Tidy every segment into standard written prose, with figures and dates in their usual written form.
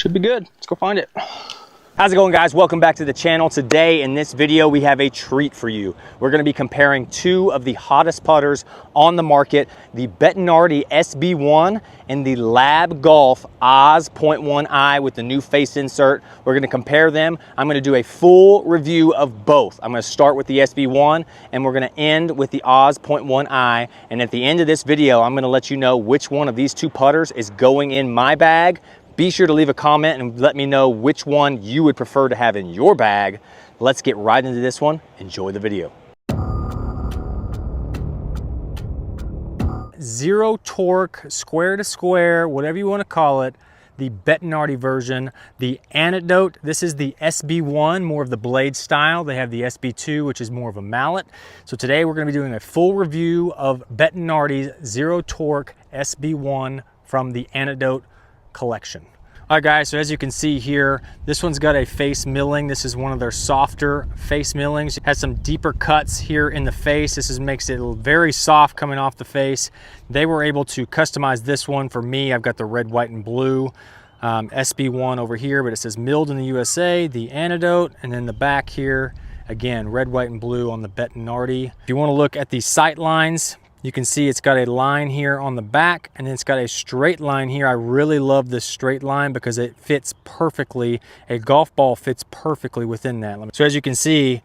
Should be good. Let's go find it. How's it going, guys? Welcome back to the channel. Today in this video we have a treat for you. We're going to be comparing two of the hottest putters on the market, the Bettinardi SB1 and the LAB Golf OZ.1i with the new face insert. We're going to compare them. I'm going to do a full review of both. I'm going to start with the SB1 and we're going to end with the OZ.1i, and at the end of this video I'm going to let you know which one of these two putters is going in my bag. Be sure to leave a comment and let me know which one you would prefer to have in your bag. Let's get right into this one. Enjoy the video. Zero torque, square to square, whatever you want to call it, the Bettinardi version. The Antidote, this is the SB1, more of the blade style. They have the SB2, which is more of a mallet. So today we're going to be doing a full review of Bettinardi's zero torque SB1 from the Antidote collection. All right, guys, so as you can see here, this one's got a face milling. This is one of their softer face millings. It has some deeper cuts here in the face. This makes it very soft coming off the face. They were able to customize this one for me. I've got the red, white, and blue SB1 over here, but it says milled in the USA, the Antidote, and then the back here, again, red, white, and blue on the Bettinardi. If you want to look at the sight lines, you can see it's got a line here on the back and then it's got a straight line here. I really love this straight line because it fits perfectly. A golf ball fits perfectly within that. So as you can see,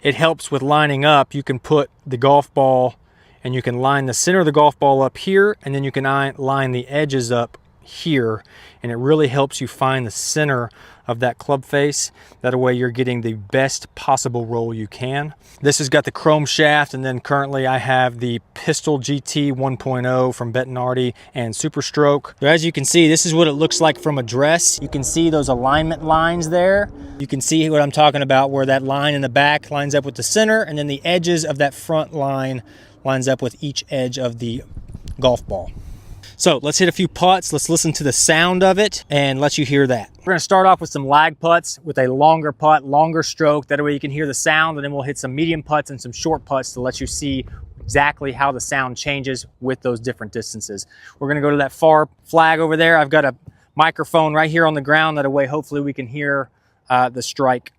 it helps with lining up. You can put the golf ball and you can line the center of the golf ball up here, and then you can line the edges up here, and it really helps you find the center of that club face. That way you're getting the best possible roll you can. This has got the chrome shaft, and then currently I have the Pistol GT 1.0 from Bettinardi and SuperStroke. So as you can see, this is what it looks like from address. You can see those alignment lines there. You can see what I'm talking about, where that line in the back lines up with the center, and then the edges of that front line lines up with each edge of the golf ball. So let's hit a few putts. Let's listen to the sound of it and let you hear that. We're gonna start off with some lag putts with a longer putt, longer stroke. That way you can hear the sound, and then we'll hit some medium putts and some short putts to let you see exactly how the sound changes with those different distances. We're gonna go to that far flag over there. I've got a microphone right here on the ground. That way hopefully we can hear the strike.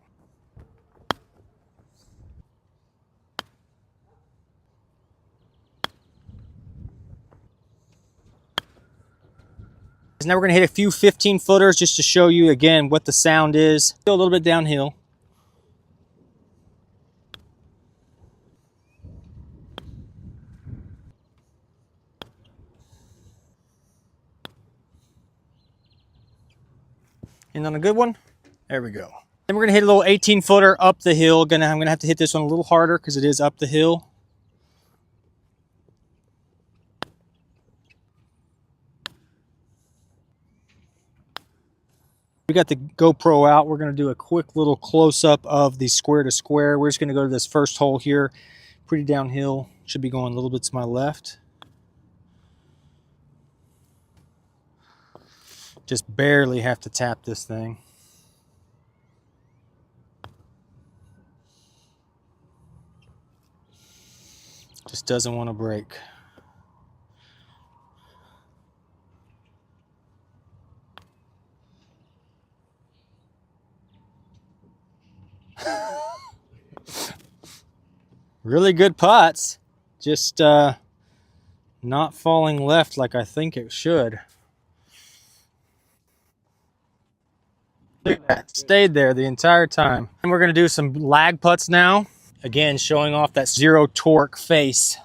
Now we're going to hit a few 15-footers just to show you again what the sound is. Go a little bit downhill. And on a good one, there we go. Then we're going to hit a little 18-footer up the hill. I'm going to have to hit this one a little harder because it is up the hill. We got the GoPro out. We're going to do a quick little close-up of the square to square. We're just going to go to this first hole here. Pretty downhill. Should be going a little bit to my left. Just barely have to tap this thing. Just doesn't want to break. Really good putts, just not falling left like I think it should. Look at that, stayed there the entire time. And we're going to do some lag putts now, again showing off that zero torque face.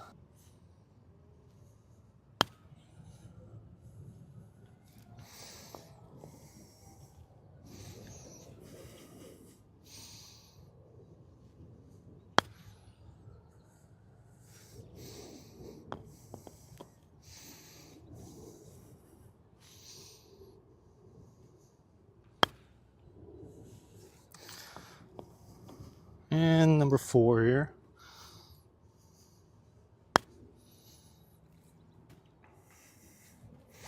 And number 4 here.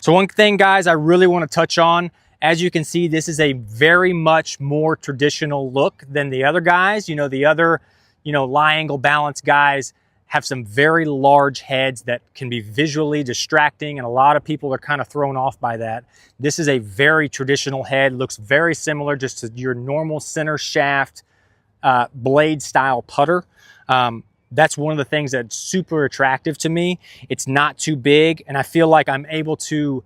So one thing, guys, I really want to touch on, as you can see, this is a very much more traditional look than the other guys. You know, the other, lie angle balance guys, have some very large heads that can be visually distracting, and a lot of people are kind of thrown off by that. This is a very traditional head, looks very similar just to your normal center shaft blade style putter. That's one of the things that's super attractive to me. It's not too big, and I feel like I'm able to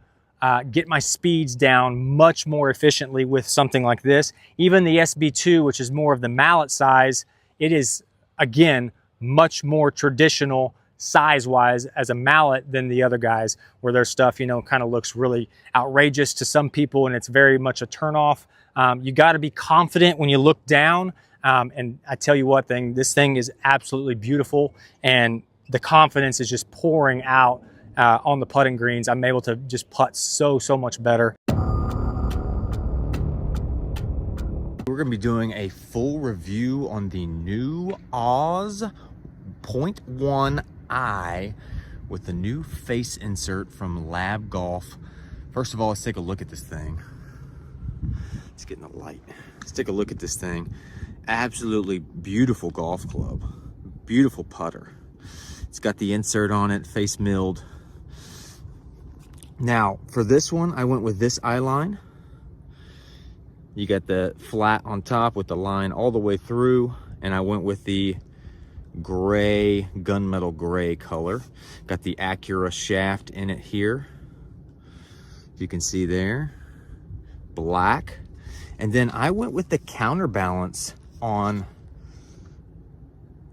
get my speeds down much more efficiently with something like this. Even the SB2, which is more of the mallet size, it is, again, much more traditional size-wise as a mallet than the other guys, where their stuff, you know, kind of looks really outrageous to some people, and it's very much a turnoff. You got to be confident when you look down, and I tell you what, this thing is absolutely beautiful, and the confidence is just pouring out on the putting greens. I'm able to just putt so much better. We're going to be doing a full review on the new OZ.1i with the new face insert from LAB Golf. First of all, let's take a look at this thing. Let's get in the light. Let's take a look at this thing. Absolutely beautiful golf club. Beautiful putter. It's got the insert on it, face milled. Now, for this one, I went with this eye line. You got the flat on top with the line all the way through, and I went with the gray, gunmetal gray color. Got the ACCRA shaft in it here. You can see there, black. And then I went with the counterbalance on,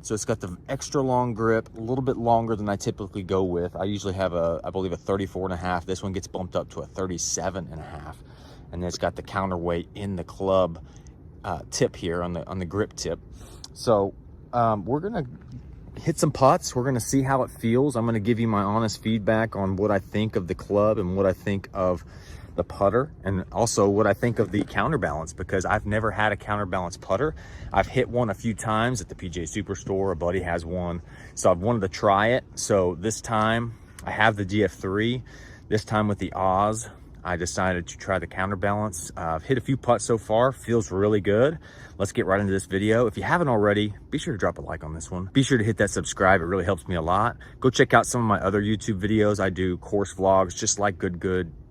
so it's got the extra long grip, a little bit longer than I typically go with. I usually have I believe a 34.5. This one gets bumped up to a 37.5. And then it's got the counterweight in the club tip here on the grip tip. So we're gonna hit some putts. We're gonna see how it feels. I'm gonna give you my honest feedback on what I think of the club and what I think of the putter, and also what I think of the counterbalance, because I've never had a counterbalance putter. I've hit one a few times at the PGA Superstore. A buddy has one, so I've wanted to try it. So this time I have the GF3. This time with the Oz, I decided to try the counterbalance. I've hit a few putts so far, feels really good. Let's get right into this video. If you haven't already, be sure to drop a like on this one. Be sure to hit that subscribe, it really helps me a lot. Go check out some of my other YouTube videos. I do course vlogs, just like Good,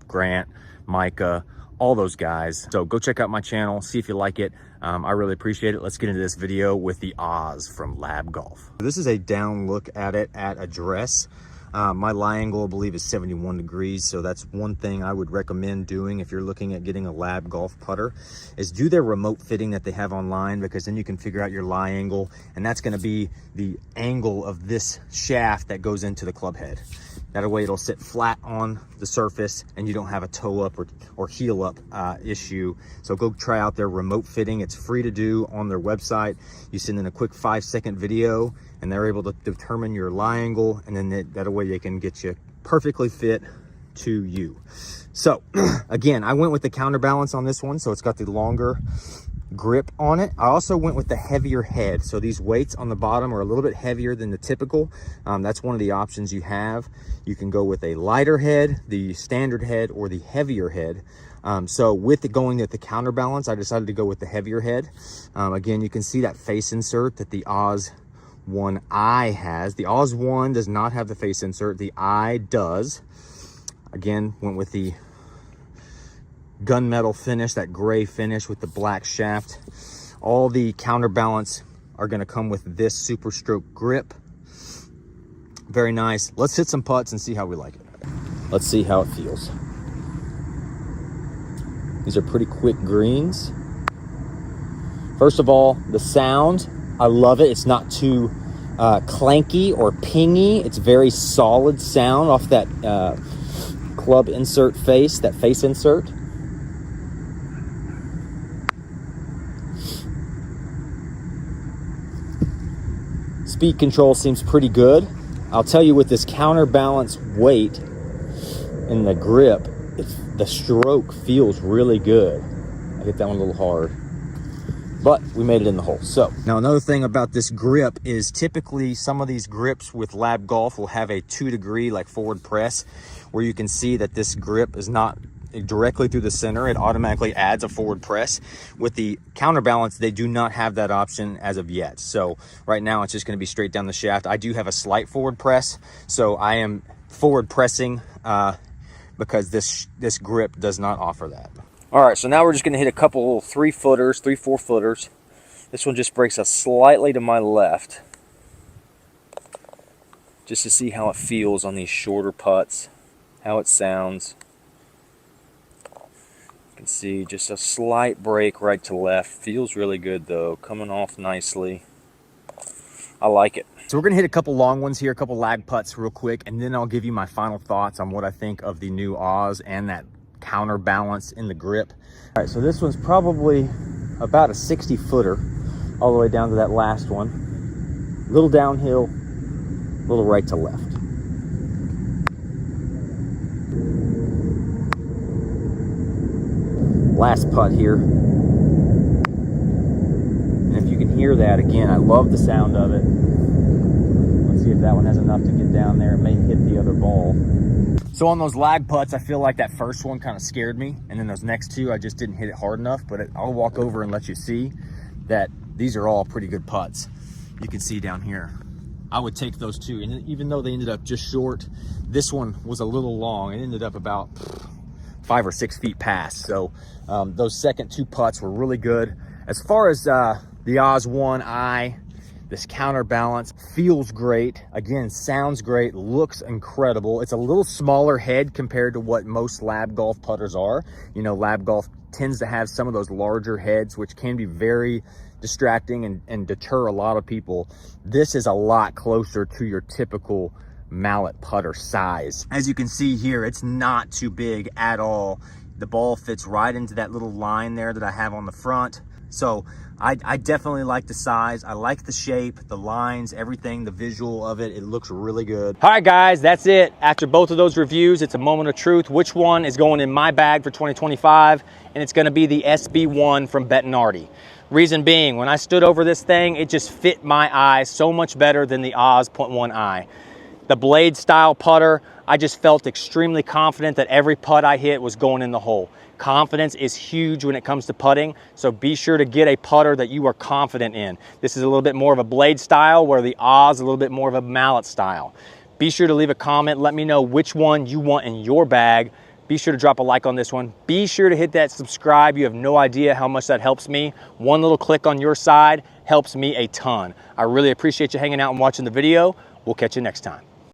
Grant, Micah, all those guys. So go check out my channel, see if you like it. I really appreciate it. Let's get into this video with the Oz from LAB Golf. This is a down look at it at address. My lie angle, I believe, is 71 degrees. So that's one thing I would recommend doing if you're looking at getting a LAB Golf putter, is do their remote fitting that they have online, because then you can figure out your lie angle, and that's going to be the angle of this shaft that goes into the club head. That way it'll sit flat on the surface and you don't have a toe up or heel up issue. So go try out their remote fitting. It's free to do on their website. You send in a quick 5-second video and they're able to determine your lie angle, and then that way they can get you perfectly fit to you. So again, I went with the counterbalance on this one, so it's got the longer grip on it. I also went with the heavier head, so these weights on the bottom are a little bit heavier than the typical. That's one of the options you have. You can go with a lighter head, the standard head, or the heavier head. So with it going at the counterbalance, I decided to go with the heavier head. Again, you can see that face insert that the OZ.1i has. The OZ.1 does not have the face insert, the I does. Again, went with the gunmetal finish, that gray finish with the black shaft. All the counterbalance are going to come with this SuperStroke grip. Very nice. Let's hit some putts and see how we like it. Let's see how it feels. These are pretty quick greens. First of all, the sound, I love it. It's not too clanky or pingy. It's very solid sound off that club insert face, that face insert. Speed control seems pretty good. I'll tell you, with this counterbalance weight in the grip, the stroke feels really good. I hit that one a little hard, but we made it in the hole. So now another thing about this grip is typically some of these grips with LAB Golf will have a 2 degree like forward press, where you can see that this grip is not directly through the center, it automatically adds a forward press. With the counterbalance, they do not have that option as of yet. So right now it's just going to be straight down the shaft. I do have a slight forward press, so I am forward pressing because this grip does not offer that. All right, so now we're just going to hit a couple little 3-footers, 3-4 footers. This one just breaks us slightly to my left, just to see how it feels on these shorter putts, how it sounds. You can see just a slight break right to left. Feels really good though, coming off nicely. I like it. So we're gonna hit a couple long ones here, a couple lag putts real quick, and then I'll give you my final thoughts on what I think of the new Oz and that counterbalance in the grip. All right, so this one's probably about a 60-footer all the way down to that last one. Little downhill, little right to left. Last putt here. And if you can hear that, again, I love the sound of it. Let's see if that one has enough to get down there. It may hit the other ball. So on those lag putts, I feel like that first one kind of scared me. And then those next two, I just didn't hit it hard enough. But I'll walk over and let you see that these are all pretty good putts. You can see down here. I would take those two. And even though they ended up just short, this one was a little long. It ended up about 5 or 6 feet past. So those second two putts were really good. As far as the OZ.1i, this counterbalance feels great. Again, sounds great, looks incredible. It's a little smaller head compared to what most LAB golf putters are. You know, LAB golf tends to have some of those larger heads, which can be very distracting and deter a lot of people. This is a lot closer to your typical mallet putter size. As you can see here, it's not too big at all. The ball fits right into that little line there that I have on the front. So I definitely like the size. I like the shape, the lines, everything, the visual of it. It looks really good. All right, guys, that's it. After both of those reviews, it's a moment of truth. Which one is going in my bag for 2025? And it's gonna be the SB1 from Bettinardi. Reason being, when I stood over this thing, it just fit my eye so much better than the OZ.1i. The blade style putter, I just felt extremely confident that every putt I hit was going in the hole. Confidence is huge when it comes to putting, so be sure to get a putter that you are confident in. This is a little bit more of a blade style, where the Oz is a little bit more of a mallet style. Be sure to leave a comment. Let me know which one you want in your bag. Be sure to drop a like on this one. Be sure to hit that subscribe. You have no idea how much that helps me. One little click on your side helps me a ton. I really appreciate you hanging out and watching the video. We'll catch you next time.